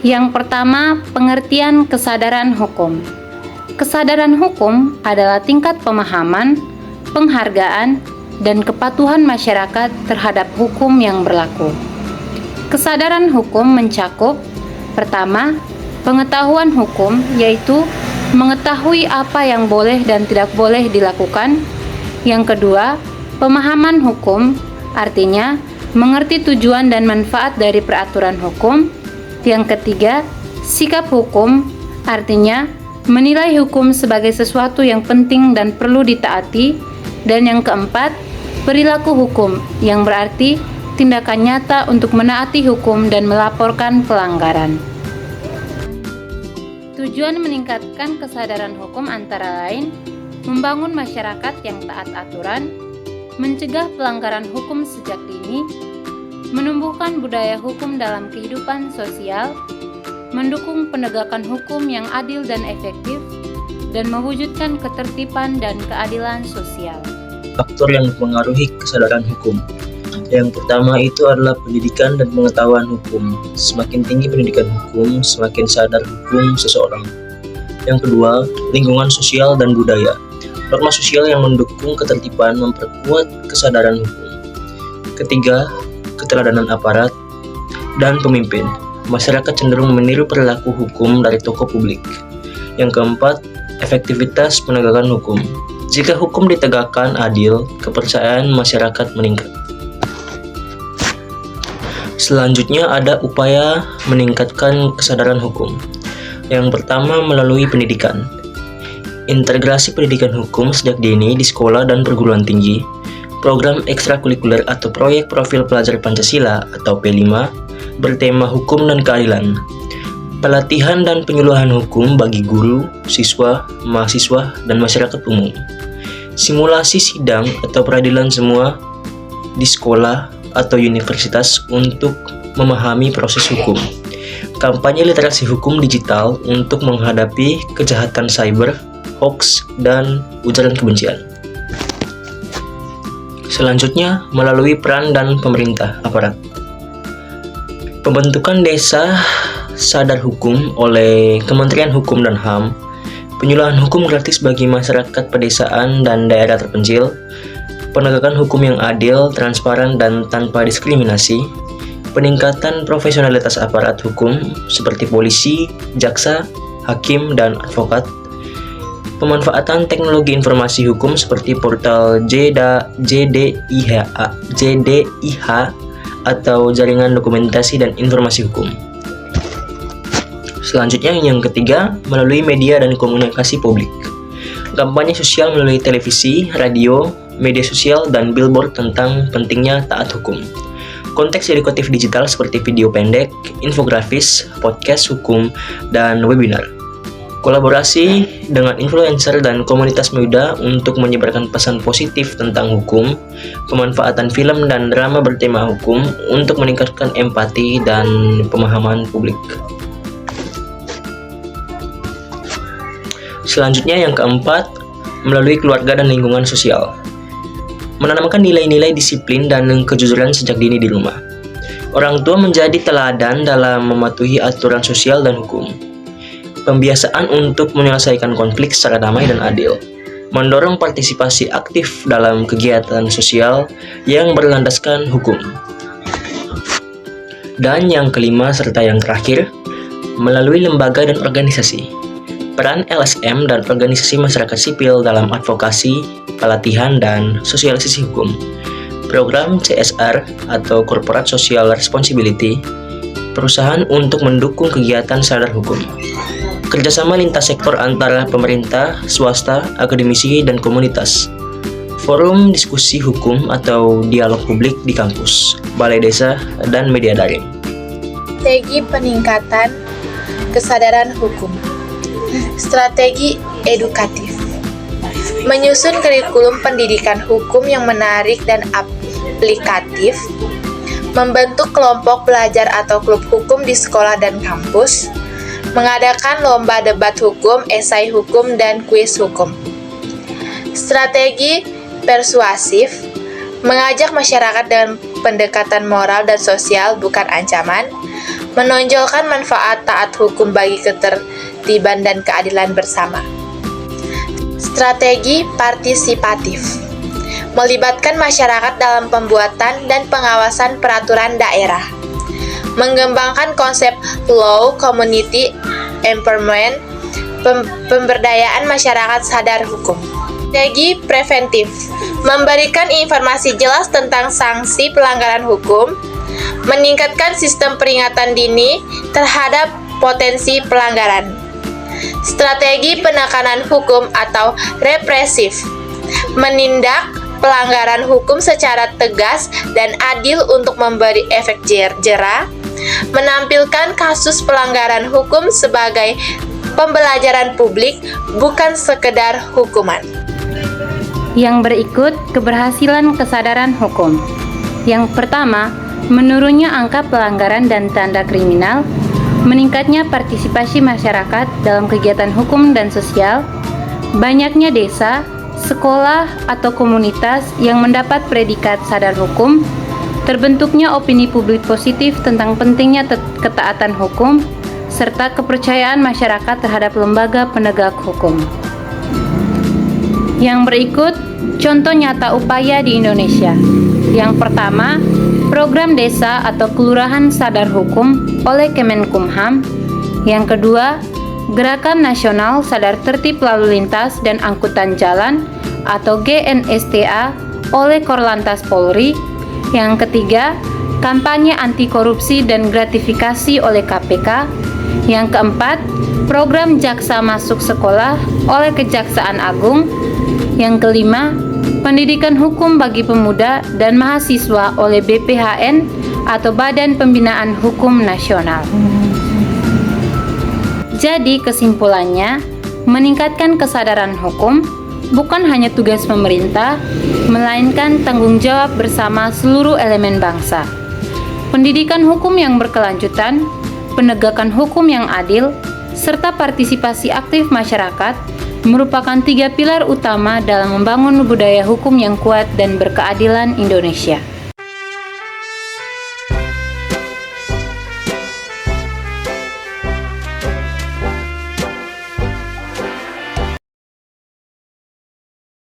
Yang pertama, pengertian kesadaran hukum. Kesadaran hukum adalah tingkat pemahaman, penghargaan, dan kepatuhan masyarakat terhadap hukum yang berlaku. Kesadaran hukum mencakup: pertama, pengetahuan hukum, yaitu mengetahui apa yang boleh dan tidak boleh dilakukan. Yang kedua, pemahaman hukum, artinya mengerti tujuan dan manfaat dari peraturan hukum. Yang ketiga, sikap hukum, artinya menilai hukum sebagai sesuatu yang penting dan perlu ditaati. Dan yang keempat, perilaku hukum, yang berarti tindakan nyata untuk menaati hukum dan melaporkan pelanggaran. Tujuan meningkatkan kesadaran hukum antara lain membangun masyarakat yang taat aturan, mencegah pelanggaran hukum sejak dini, menumbuhkan budaya hukum dalam kehidupan sosial, mendukung penegakan hukum yang adil dan efektif, dan mewujudkan ketertiban dan keadilan sosial. Faktor yang mempengaruhi kesadaran hukum. Yang pertama itu adalah pendidikan dan pengetahuan hukum. Semakin tinggi pendidikan hukum, semakin sadar hukum seseorang. Yang kedua, lingkungan sosial dan budaya. Norma sosial yang mendukung ketertiban memperkuat kesadaran hukum. Ketiga, keteladanan aparat dan pemimpin. Masyarakat cenderung meniru perilaku hukum dari tokoh publik. Yang keempat, efektivitas penegakan hukum. Jika hukum ditegakkan adil, kepercayaan masyarakat meningkat. Selanjutnya ada upaya meningkatkan kesadaran hukum. Yang pertama, melalui pendidikan. Integrasi pendidikan hukum sejak dini di sekolah dan perguruan tinggi, program ekstrakurikuler atau proyek profil pelajar Pancasila atau P5 bertema hukum dan keadilan, pelatihan dan penyuluhan hukum bagi guru, siswa, mahasiswa, dan masyarakat umum, simulasi sidang atau peradilan semua di sekolah atau universitas untuk memahami proses hukum, kampanye literasi hukum digital untuk menghadapi kejahatan cyber, hoax, dan ujaran kebencian. Selanjutnya, melalui peran dan pemerintah aparat. Pembentukan desa sadar hukum oleh Kementerian Hukum dan HAM, penyuluhan hukum gratis bagi masyarakat pedesaan dan daerah terpencil, penegakan hukum yang adil, transparan, dan tanpa diskriminasi, peningkatan profesionalitas aparat hukum seperti polisi, jaksa, hakim, dan advokat, pemanfaatan teknologi informasi hukum seperti portal JDIH atau Jaringan Dokumentasi dan Informasi Hukum. Selanjutnya, yang ketiga, melalui media dan komunikasi publik. Kampanye sosial melalui televisi, radio, media sosial, dan billboard tentang pentingnya taat hukum. Konteks edukatif digital seperti video pendek, infografis, podcast hukum, dan webinar. Kolaborasi dengan influencer dan komunitas muda untuk menyebarkan pesan positif tentang hukum, pemanfaatan film dan drama bertema hukum untuk meningkatkan empati dan pemahaman publik. Selanjutnya, yang keempat, melalui keluarga dan lingkungan sosial. Menanamkan nilai-nilai disiplin dan kejujuran sejak dini di rumah. Orang tua menjadi teladan dalam mematuhi aturan sosial dan hukum. Pembiasaan untuk menyelesaikan konflik secara damai dan adil. Mendorong partisipasi aktif dalam kegiatan sosial yang berlandaskan hukum. Dan yang kelima serta yang terakhir, melalui lembaga dan organisasi. Peran LSM dan organisasi masyarakat sipil dalam advokasi, pelatihan, dan sosialisasi hukum. Program CSR atau Corporate Social Responsibility, perusahaan untuk mendukung kegiatan sadar hukum. Kerjasama lintas sektor antara pemerintah, swasta, akademisi, dan komunitas. Forum diskusi hukum atau dialog publik di kampus, balai desa, dan media daring. Strategi peningkatan kesadaran hukum. Strategi edukatif. Menyusun kurikulum pendidikan hukum yang menarik dan aplikatif. Membentuk kelompok belajar atau klub hukum di sekolah dan kampus. Mengadakan lomba debat hukum, esai hukum, dan kuis hukum. Strategi persuasif. Mengajak masyarakat dengan pendekatan moral dan sosial bukan ancaman. menonjolkan manfaat taat hukum bagi ketertiban dan keadilan bersama. Strategi partisipatif melibatkan masyarakat dalam pembuatan dan pengawasan peraturan daerah, mengembangkan konsep law community empowerment, pemberdayaan masyarakat sadar hukum. Strategi preventif memberikan informasi jelas tentang sanksi pelanggaran hukum, meningkatkan sistem peringatan dini terhadap potensi pelanggaran. Strategi penekanan hukum atau represif menindak pelanggaran hukum secara tegas dan adil untuk memberi efek jera, menampilkan kasus pelanggaran hukum sebagai pembelajaran publik, bukan sekedar hukuman. Yang berikut keberhasilan kesadaran hukum. Yang pertama, menurunnya angka pelanggaran dan tanda kriminal, meningkatnya partisipasi masyarakat dalam kegiatan hukum dan sosial, banyaknya desa, sekolah, atau komunitas yang mendapat predikat sadar hukum, terbentuknya opini publik positif tentang pentingnya ketaatan hukum, serta kepercayaan masyarakat terhadap lembaga penegak hukum. Yang berikut contoh nyata upaya di Indonesia. Yang pertama, program desa atau kelurahan sadar hukum oleh Kemenkumham. Yang kedua, Gerakan Nasional Sadar Tertib Lalu Lintas dan Angkutan Jalan atau GNSTA oleh Korlantas Polri. Yang ketiga, kampanye anti korupsi dan gratifikasi oleh KPK. Yang keempat, program Jaksa Masuk Sekolah oleh Kejaksaan Agung. Yang kelima, pendidikan hukum bagi pemuda dan mahasiswa oleh BPHN atau Badan Pembinaan Hukum Nasional. Jadi kesimpulannya, meningkatkan kesadaran hukum bukan hanya tugas pemerintah, melainkan tanggung jawab bersama seluruh elemen bangsa. Pendidikan hukum yang berkelanjutan, penegakan hukum yang adil, serta partisipasi aktif masyarakat merupakan 3 pilar utama dalam membangun budaya hukum yang kuat dan berkeadilan Indonesia.